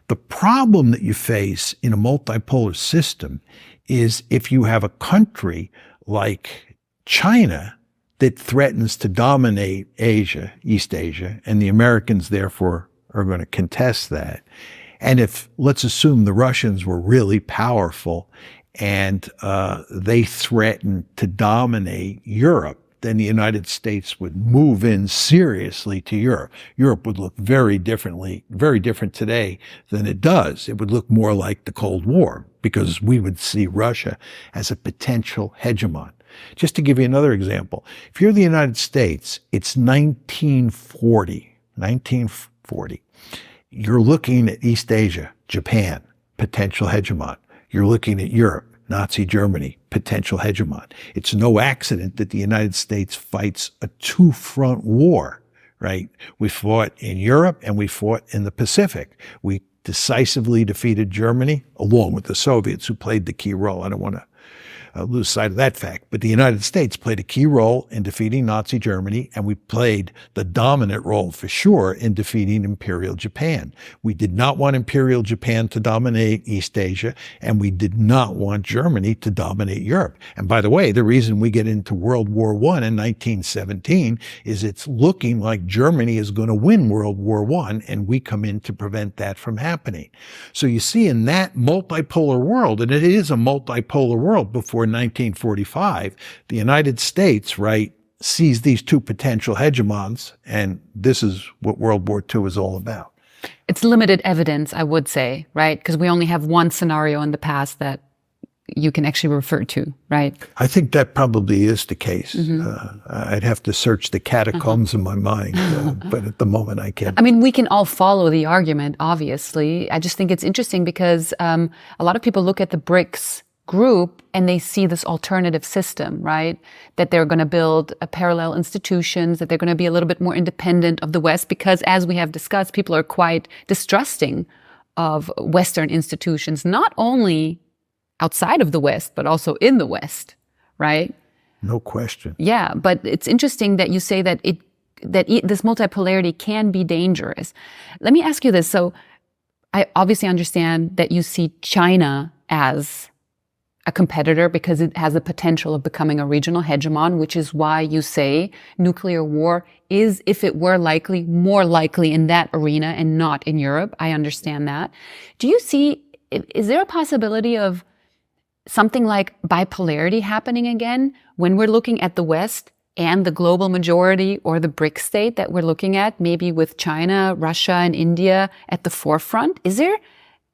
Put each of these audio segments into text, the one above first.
The problem that you face in a multipolar system is if you have a country like China that threatens to dominate Asia, East Asia, and the Americans therefore are going to contest that. And if, let's assume the Russians were really powerful and they threatened to dominate Europe, then the United States would move in seriously to Europe. Europe would look very different today than it does. It would look more like the Cold War because we would see Russia as a potential hegemon. Just to give you another example, if you're the United States, it's 1940. You're looking at East Asia, Japan, potential hegemon. You're looking at Europe, Nazi Germany, potential hegemon. It's no accident that the United States fights a two-front war, right? We fought in Europe and we fought in the Pacific. We decisively defeated Germany, along with the Soviets, who played the key role. I don't want to lose sight of that fact. But the United States played a key role in defeating Nazi Germany, and we played the dominant role for sure in defeating Imperial Japan. We did not want Imperial Japan to dominate East Asia, and we did not want Germany to dominate Europe. And by the way, the reason we get into World War I in 1917 is it's looking like Germany is going to win World War I, and we come in to prevent that from happening. So you see, in that multipolar world, and it is a multipolar world before 1945, the United States, right, sees these two potential hegemons, and this is what World War II is all about. It's limited evidence, I would say, right? Because we only have one scenario in the past that you can actually refer to, right? I think that probably is the case. I'd have to search the catacombs in my mind, but at the moment I can't. I mean, we can all follow the argument, obviously. I just think it's interesting because a lot of people look at the BRICS group and they see this alternative system, right? That they're going to build a parallel institutions, that they're going to be a little bit more independent of the West because, as we have discussed, people are quite distrusting of Western institutions, not only outside of the West, but also in the West, right? No question. Yeah, but it's interesting that you say that this multipolarity can be dangerous. Let me ask you this. So I obviously understand that you see China as a competitor because it has the potential of becoming a regional hegemon, which is why you say nuclear war is, if it were likely, more likely in that arena and not in Europe. I understand that. Do you see, is there a possibility of something like bipolarity happening again when we're looking at the West and the global majority or the BRICS state that we're looking at, maybe with China, Russia, and India at the forefront? Is there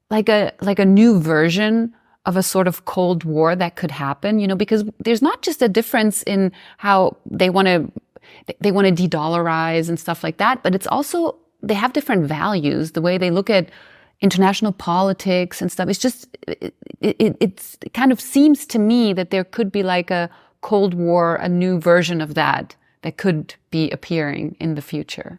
like a new version of a sort of Cold War that could happen, you know, because there's not just a difference in how they want to de-dollarize and stuff like that, but it's also, they have different values, the way they look at international politics and stuff. It's just, it kind of seems to me that there could be like a Cold War, a new version of that could be appearing in the future.